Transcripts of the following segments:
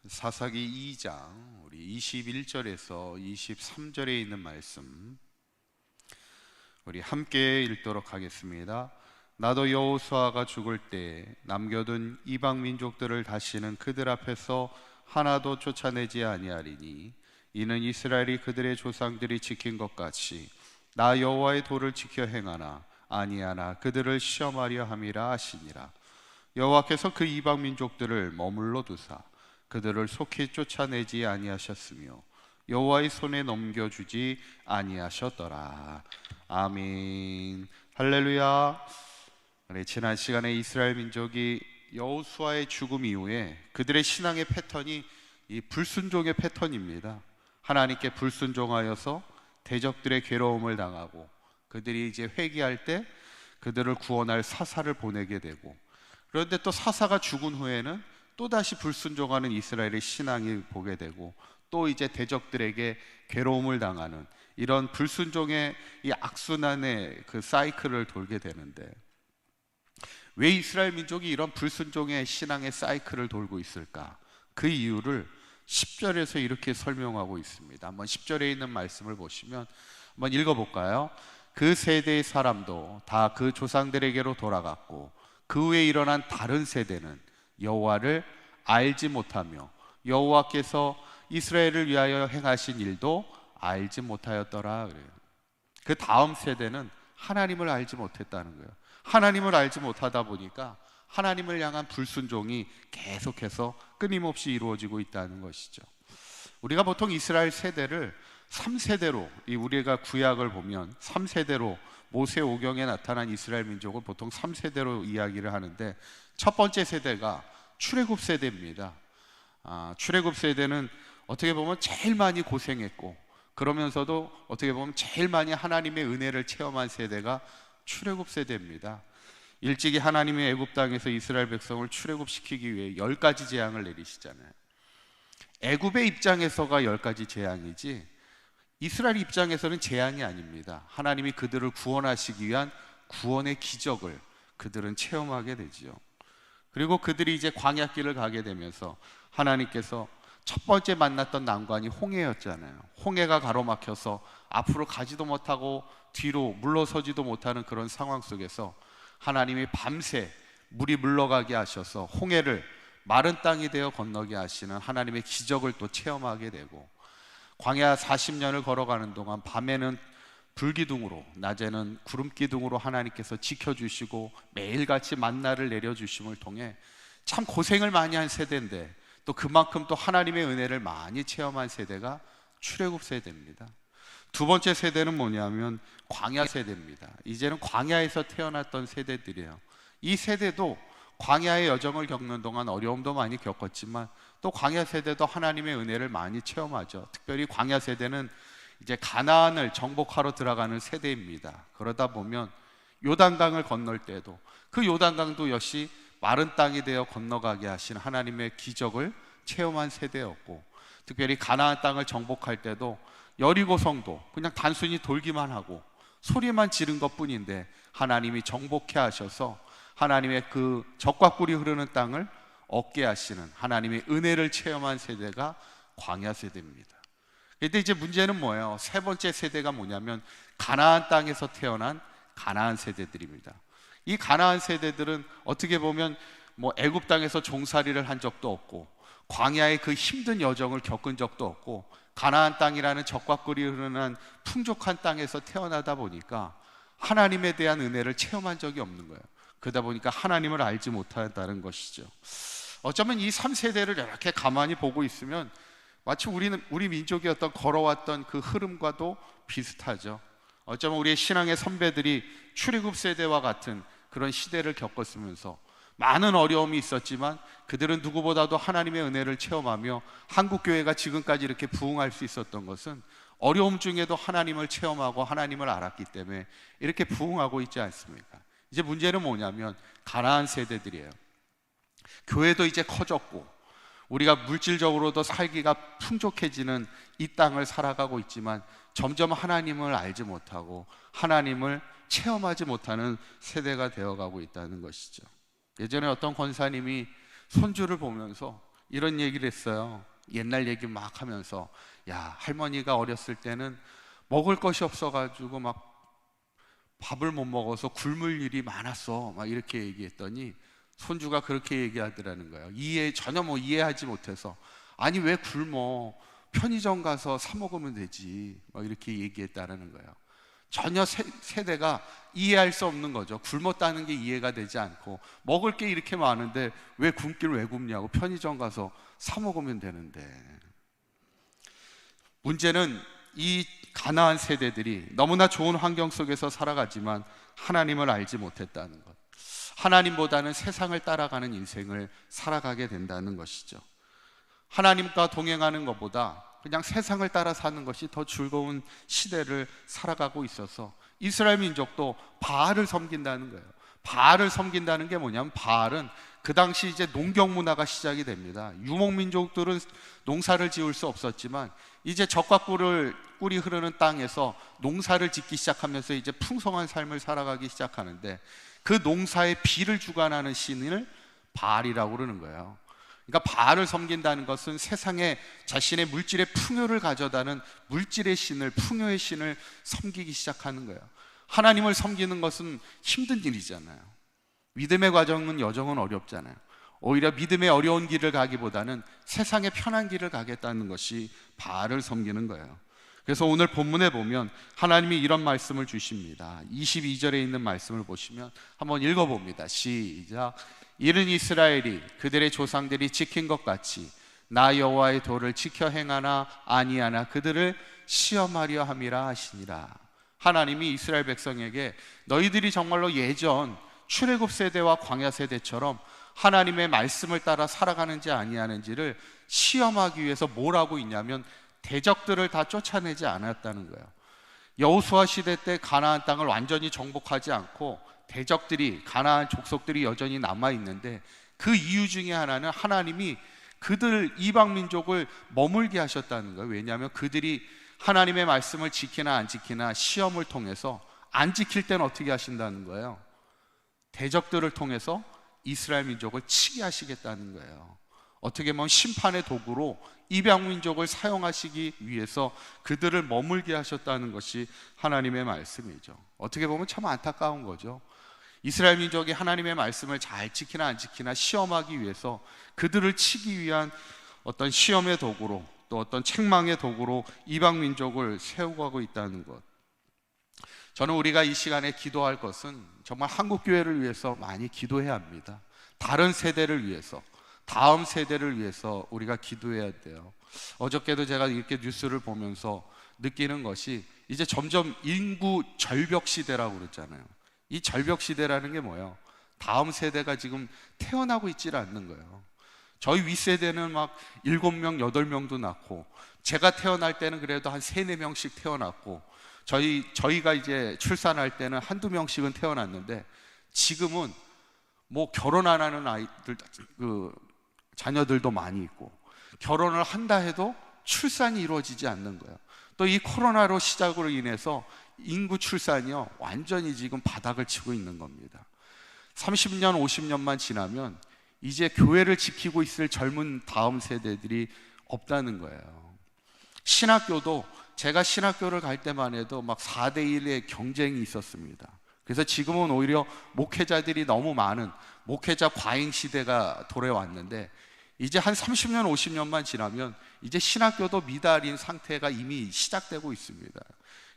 사사기 2장 우리 21절에서 23절에 있는 말씀 우리 함께 읽도록 하겠습니다. 나도 여호수아가 죽을 때 남겨둔 이방 민족들을 다시는 그들 앞에서 하나도 쫓아내지 아니하리니 이는 이스라엘이 그들의 조상들이 지킨 것 같이 나 여호와의 도를 지켜 행하나 아니하나 그들을 시험하려 함이라 하시니라. 여호와께서 그 이방 민족들을 머물러 두사 그들을 속히 쫓아내지 아니하셨으며 여호와의 손에 넘겨주지 아니하셨더라. 아멘. 할렐루야. 지난 시간에 이스라엘 민족이 여호수아의 죽음 이후에 그들의 신앙의 패턴이 이 불순종의 패턴입니다. 하나님께 불순종하여서 대적들의 괴로움을 당하고 그들이 이제 회개할 때 그들을 구원할 사사를 보내게 되고, 그런데 또 사사가 죽은 후에는 또다시 불순종하는 이스라엘의 신앙이 보게 되고, 또 이제 대적들에게 괴로움을 당하는 이런 불순종의 이 악순환의 그 사이클을 돌게 되는데, 왜 이스라엘 민족이 이런 불순종의 신앙의 사이클을 돌고 있을까? 그 이유를 10절에서 이렇게 설명하고 있습니다. 한번 10절에 있는 말씀을 보시면 한번 읽어볼까요? 그 세대의 사람도 다 그 조상들에게로 돌아갔고 그 후에 일어난 다른 세대는 여호와를 알지 못하며 여호와께서 이스라엘을 위하여 행하신 일도 알지 못하였더라 그래요. 그 다음 세대는 하나님을 알지 못했다는 거예요. 하나님을 알지 못하다 보니까 하나님을 향한 불순종이 계속해서 끊임없이 이루어지고 있다는 것이죠. 우리가 보통 이스라엘 세대를 3세대로, 우리가 구약을 보면 3세대로 모세 오경에 나타난 이스라엘 민족을 보통 3세대로 이야기를 하는데, 첫 번째 세대가 출애굽 세대입니다. 출애굽 세대는 어떻게 보면 제일 많이 고생했고, 그러면서도 어떻게 보면 제일 많이 하나님의 은혜를 체험한 세대가 출애굽 세대입니다. 일찍이 하나님의 애굽 땅에서 이스라엘 백성을 출애굽시키기 위해 10가지 재앙을 내리시잖아요. 애굽의 입장에서가 10가지 재앙이지 이스라엘 입장에서는 재앙이 아닙니다. 하나님이 그들을 구원하시기 위한 구원의 기적을 그들은 체험하게 되지요. 그리고 그들이 이제 광야길을 가게 되면서 하나님께서 첫 번째 만났던 난관이 홍해였잖아요. 홍해가 가로막혀서 앞으로 가지도 못하고 뒤로 물러서지도 못하는 그런 상황 속에서 하나님이 밤새 물이 물러가게 하셔서 홍해를 마른 땅이 되어 건너게 하시는 하나님의 기적을 또 체험하게 되고, 광야 40년을 걸어가는 동안 밤에는 불기둥으로 낮에는 구름기둥으로 하나님께서 지켜주시고 매일같이 만나를 내려주심을 통해 참 고생을 많이 한 세대인데, 또 그만큼 또 하나님의 은혜를 많이 체험한 세대가 출애굽 세대입니다. 두 번째 세대는 뭐냐면 광야 세대입니다. 이제는 광야에서 태어났던 세대들이에요. 이 세대도 광야의 여정을 겪는 동안 어려움도 많이 겪었지만 또 광야 세대도 하나님의 은혜를 많이 체험하죠. 특별히 광야 세대는 이제 가나안을 정복하러 들어가는 세대입니다. 그러다 보면 요단강을 건널 때도 그 요단강도 역시 마른 땅이 되어 건너가게 하신 하나님의 기적을 체험한 세대였고, 특별히 가나안 땅을 정복할 때도 여리고 성도 그냥 단순히 돌기만 하고 소리만 지른 것뿐인데 하나님이 정복해 하셔서 하나님의 그 젖과 꿀이 흐르는 땅을 얻게 하시는 하나님의 은혜를 체험한 세대가 광야 세대입니다. 그런데 이제 문제는 뭐예요? 세 번째 세대가 뭐냐면 가나안 땅에서 태어난 가나안 세대들입니다. 이 가나안 세대들은 어떻게 보면 애굽 땅에서 종살이를 한 적도 없고 광야의 그 힘든 여정을 겪은 적도 없고 가나안 땅이라는 젖과 꿀이 흐르는 풍족한 땅에서 태어나다 보니까 하나님에 대한 은혜를 체험한 적이 없는 거예요. 그러다 보니까 하나님을 알지 못한다는 것이죠. 어쩌면 이 3세대를 이렇게 가만히 보고 있으면 마치 우리 민족이 어떤 걸어왔던 그 흐름과도 비슷하죠. 어쩌면 우리의 신앙의 선배들이 출애굽 세대와 같은 그런 시대를 겪었으면서 많은 어려움이 있었지만 그들은 누구보다도 하나님의 은혜를 체험하며 한국교회가 지금까지 이렇게 부흥할 수 있었던 것은 어려움 중에도 하나님을 체험하고 하나님을 알았기 때문에 이렇게 부흥하고 있지 않습니까? 이제 문제는 뭐냐면 가나안 세대들이에요. 교회도 이제 커졌고 우리가 물질적으로도 살기가 풍족해지는 이 땅을 살아가고 있지만 점점 하나님을 알지 못하고 하나님을 체험하지 못하는 세대가 되어가고 있다는 것이죠. 예전에 어떤 권사님이 손주를 보면서 이런 얘기를 했어요. 옛날 얘기 막 하면서, 야, 할머니가 어렸을 때는 먹을 것이 없어가지고 막 밥을 못 먹어서 굶을 일이 많았어, 막 이렇게 얘기했더니 손주가 그렇게 얘기하더라는 거예요. 전혀 이해하지 못해서, 아니 왜 굶어, 편의점 가서 사 먹으면 되지, 막 이렇게 얘기했다라는 거예요. 전혀 세대가 이해할 수 없는 거죠. 굶었다는 게 이해가 되지 않고, 먹을 게 이렇게 많은데 왜 굶기를 왜 굶냐고, 편의점 가서 사 먹으면 되는데. 문제는 이 가나안 세대들이 너무나 좋은 환경 속에서 살아가지만 하나님을 알지 못했다는 것, 하나님보다는 세상을 따라가는 인생을 살아가게 된다는 것이죠. 하나님과 동행하는 것보다 그냥 세상을 따라 사는 것이 더 즐거운 시대를 살아가고 있어서 이스라엘 민족도 바알을 섬긴다는 거예요. 바알을 섬긴다는 게 뭐냐면, 바알은 그 당시 이제 농경 문화가 시작이 됩니다. 유목 민족들은 농사를 지을 수 없었지만 이제 젖과 꿀이 흐르는 땅에서 농사를 짓기 시작하면서 이제 풍성한 삶을 살아가기 시작하는데, 그 농사의 비를 주관하는 신을 바알이라고 그러는 거예요. 그러니까 바알을 섬긴다는 것은 세상에 자신의 물질의 풍요를 가져다는 물질의 신을, 풍요의 신을 섬기기 시작하는 거예요. 하나님을 섬기는 것은 힘든 일이잖아요. 믿음의 과정은 여정은 어렵잖아요. 오히려 믿음의 어려운 길을 가기보다는 세상의 편한 길을 가겠다는 것이 바알을 섬기는 거예요. 그래서 오늘 본문에 보면 하나님이 이런 말씀을 주십니다. 22절에 있는 말씀을 보시면 한번 읽어봅니다. 시작. 이는 이스라엘이 그들의 조상들이 지킨 것 같이 나 여호와의 도를 지켜 행하나 아니하나 그들을 시험하려 함이라 하시니라. 하나님이 이스라엘 백성에게 너희들이 정말로 예전 출애굽 세대와 광야 세대처럼 하나님의 말씀을 따라 살아가는지 아니하는지를 시험하기 위해서 뭘 하고 있냐면, 대적들을 다 쫓아내지 않았다는 거예요. 여호수아 시대 때 가나안 땅을 완전히 정복하지 않고 대적들이, 가나안 족속들이 여전히 남아있는데, 그 이유 중에 하나는 하나님이 그들 이방 민족을 머물게 하셨다는 거예요. 왜냐하면 그들이 하나님의 말씀을 지키나 안 지키나 시험을 통해서, 안 지킬 때는 어떻게 하신다는 거예요? 대적들을 통해서 이스라엘 민족을 치게 하시겠다는 거예요. 어떻게 보면 심판의 도구로 이방 민족을 사용하시기 위해서 그들을 머물게 하셨다는 것이 하나님의 말씀이죠. 어떻게 보면 참 안타까운 거죠. 이스라엘 민족이 하나님의 말씀을 잘 지키나 안 지키나 시험하기 위해서 그들을 치기 위한 어떤 시험의 도구로, 또 어떤 책망의 도구로 이방 민족을 세우고 있다는 것. 저는 우리가 이 시간에 기도할 것은 정말 한국 교회를 위해서 많이 기도해야 합니다. 다른 세대를 위해서, 다음 세대를 위해서 우리가 기도해야 돼요. 어저께도 제가 이렇게 뉴스를 보면서 느끼는 것이, 이제 점점 인구 절벽 시대라고 그랬잖아요. 이 절벽 시대라는 게 뭐예요? 다음 세대가 지금 태어나고 있질 않는 거예요. 저희 윗세대는 막 7명, 8명도 낳고, 제가 태어날 때는 그래도 한 3, 4명씩 태어났고, 저희가 이제 출산할 때는 한두 명씩은 태어났는데, 지금은 뭐 결혼 안 하는 아이들, 자녀들도 많이 있고, 결혼을 한다 해도 출산이 이루어지지 않는 거예요. 또 이 코로나로 시작으로 인해서 인구 출산이요, 완전히 지금 바닥을 치고 있는 겁니다. 30년, 50년만 지나면 이제 교회를 지키고 있을 젊은 다음 세대들이 없다는 거예요. 신학교도, 제가 신학교를 갈 때만 해도 막 4대1의 경쟁이 있었습니다. 그래서 지금은 오히려 목회자들이 너무 많은 목회자 과잉 시대가 돌아왔는데, 이제 한 30년, 50년만 지나면 이제 신학교도 미달인 상태가 이미 시작되고 있습니다.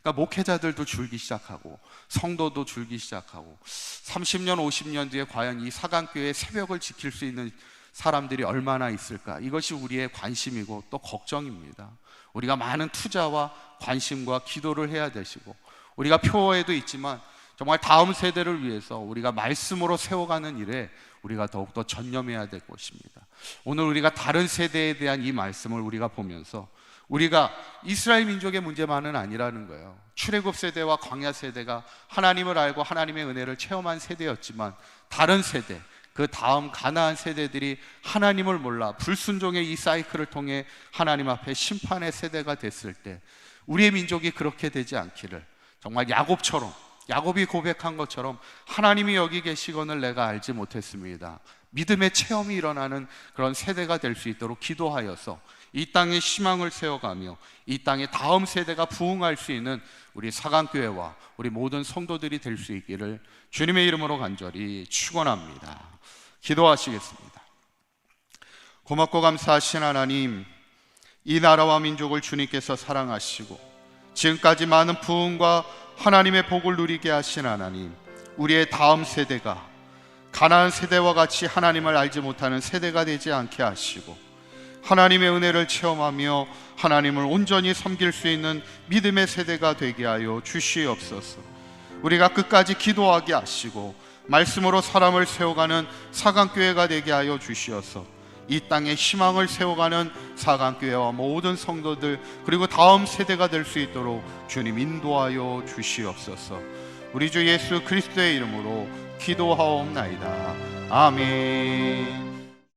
그러니까 목회자들도 줄기 시작하고 성도도 줄기 시작하고, 30년, 50년 뒤에 과연 이 사강교회의 새벽을 지킬 수 있는 사람들이 얼마나 있을까? 이것이 우리의 관심이고 또 걱정입니다. 우리가 많은 투자와 관심과 기도를 해야 되시고, 우리가 표어에도 있지만 정말 다음 세대를 위해서 우리가 말씀으로 세워가는 일에 우리가 더욱더 전념해야 될 것입니다. 오늘 우리가 다른 세대에 대한 이 말씀을 우리가 보면서, 우리가 이스라엘 민족의 문제만은 아니라는 거예요. 출애굽 세대와 광야 세대가 하나님을 알고 하나님의 은혜를 체험한 세대였지만, 다른 세대, 그 다음 가나안 세대들이 하나님을 몰라 불순종의 이 사이클을 통해 하나님 앞에 심판의 세대가 됐을 때, 우리의 민족이 그렇게 되지 않기를, 정말 야곱처럼 야곱이 고백한 것처럼 하나님이 여기 계시건을 내가 알지 못했습니다. 믿음의 체험이 일어나는 그런 세대가 될 수 있도록 기도하여서 이 땅에 희망을 세워가며 이 땅에 다음 세대가 부흥할 수 있는 우리 사강교회와 우리 모든 성도들이 될 수 있기를 주님의 이름으로 간절히 축원합니다. 기도하시겠습니다. 고맙고 감사하신 하나님, 이 나라와 민족을 주님께서 사랑하시고 지금까지 많은 부흥과 하나님의 복을 누리게 하신 하나님, 우리의 다음 세대가 가나안 세대와 같이 하나님을 알지 못하는 세대가 되지 않게 하시고 하나님의 은혜를 체험하며 하나님을 온전히 섬길 수 있는 믿음의 세대가 되게 하여 주시옵소서. 우리가 끝까지 기도하게 하시고 말씀으로 사람을 세워가는 사강교회가 되게 하여 주시어서 이 땅에 희망을 세워가는 사강교회와 모든 성도들 그리고 다음 세대가 될 수 있도록 주님 인도하여 주시옵소서. 우리 주 예수 그리스도의 이름으로 기도하옵나이다. 아멘.